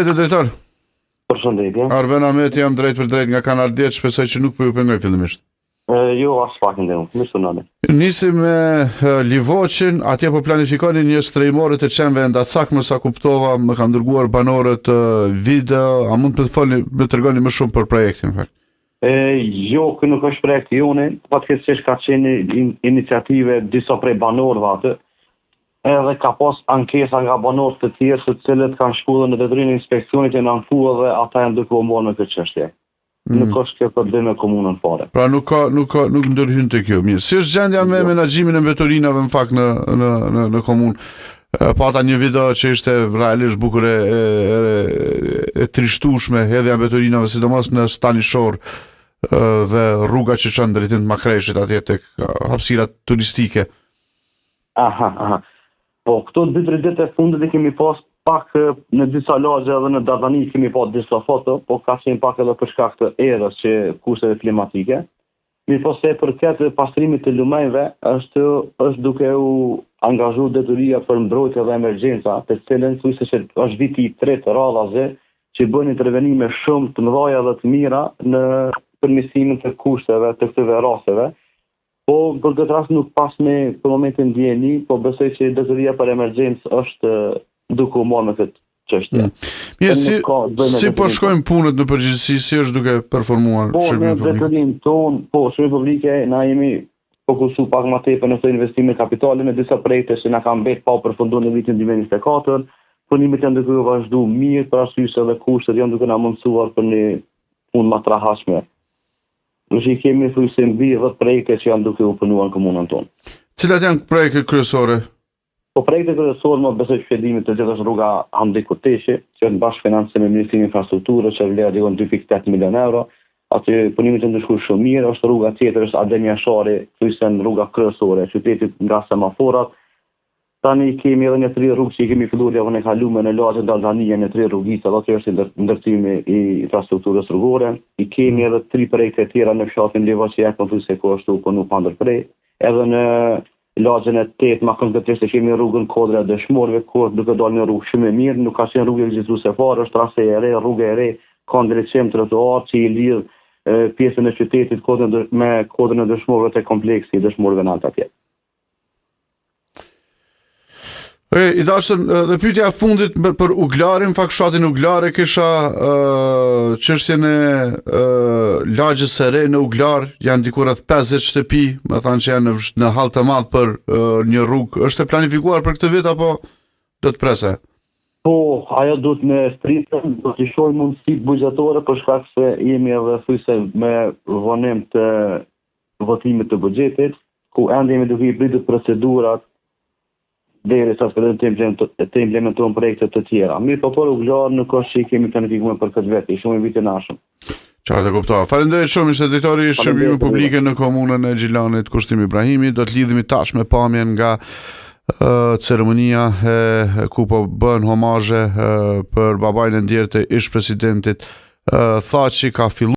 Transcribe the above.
Drejtor. Përshëndetje. Arben Ahmeti, jam drejt për drejt nga Kanal 10, shpresoj që nuk po ju pengoj fillimisht. Jo, as pak ndërmu, më sunane. Nisim me Livoqin, atje po planifikoni një strejmore të qenve ndacak, më sa kuptova, më kanë dërguar banorët video, a mund të më tregoni më shumë për projektin, në fakt? Jo, kë nuk është projekti jone, fatkeqësisht ka qenë iniciative disa prej banorëve atë, edhe ka pas ankesa nga banorë të tjerë të cilët kanë shkuar në detyrimin e inspeksionit e ankuar dhe ata janë duke u marrë me këtë çështje. Nuk është kjo problem me komunën fare. Pra nuk ndërhyn te kjo. Mirë. Si është gjendja me menaxhimin e mbetorinave në fakt në komunë? Pata një video që ishte realisht bukur e trishtueshme, hedhja e mbetorinave sidomos në Stanishor dhe rruga që çon drejtim të Makreshit atje tek hapësirat turistike. Aha. Po, këto 2-3 ditë e fundit e kemi pas pak në disa lagje edhe në Dardani kemi pas disa foto, po ka qenë pak edhe për shkak të erës që kushteve klimatike. Mi po se përket pastrimit të lumejve, është duke u angazhu detyria për mbrojtje dhe emergjenca, të cilën thujse që është viti i tretë radhaze që bën intervenime shumë të mëdha dhe të mira në përmirësimin të kushteve të këtyre rasteve. Po, për këtë rast nuk pas me për momentin ndjeni, po besoj që detyria për emergjencë është duke u marrë me këtë çështje. Mirë, si po shkojnë punët në përgjithësi, si është duke performuar shërbimi publik? Po, në detyrimin ton, shërbimi publike, na jemi fokusu pak më tepër në investime kapitale në disa projekte që na kanë mbet pa u përfunduar në vitin 2024. Punimet janë duke u vazhdu mirë, për arsye se edhe kushtet janë duke na mundsuar për një punë më të rahatshme. Në që i kemi thujse mbi 10 projekte që janë duke u punuar në komunën tonë. Cilat janë projekte kryesore? Po projekte kryesore më besoj shpjegimit të gjithë është rruga Hamdi Kurteshi, që është bashkëfinancim me Ministrinë e Infrastrukturës, që vlerë dikon 2.8 milion euro. Aty punimet janë ndëshkuar shumë mirë, është rruga tjetër është Ademja Shari, thujse në rruga kryesore, qytetit nga semaforat. Tani kemi edhe një 3 rrugë që i kemi filluar javën e kaluar në lagjen Dardania në 3 rrugica, aty është ndërtimi i infrastrukturës rrugore. I kemi edhe 3 projekte tjera në fshatin Livoqi, ja thujse ku është u punu pa ndërprej. Edhe në lagjen e 8 më konkretisht kemi rrugën Kodra Dëshmorëve, ku duke dalë një rrugë shumë e mirë, nuk ka qenë rrugë ekzistuese fare, është trase e re, rrugë e re, ka ndriçim trotuar që i lidh pjesën e qytetit me Kodrën e Dëshmorëve te kompleksi i Dëshmorëve në atje. I dashur, dhe pyetja e fundit për Uglarin, fakt fshatin Uglar, kisha çështjen e lagjes së re në Uglar, janë diku rreth 50 shtëpi, më thanë që janë në hall të madh për një rrugë. Është e planifikuar për këtë vit apo do të prese? Po, ajo duhet me stritën, do të shohim mundësitë buxhetore për shkak se jemi edhe thujse me vonim të votimit të buxhetit, ku ende jemi duke i pritur procedurat derisa të implementojmë projekte të tjera. Mirë, po për Uglar nuk është që i kemi planifikuar për këtë vit, shumë i vit të nashëm. Qartë e kuptova. Faleminderit shumë, ishte drejtori i shërbimit publike në komunën e Gjilanit, Kushtim Ibrahimi. Do të lidhemi tash me pamjen nga ceremonia ku po bën homazhe për babain e ndjerë të ish presidentit. Tha që ka filluar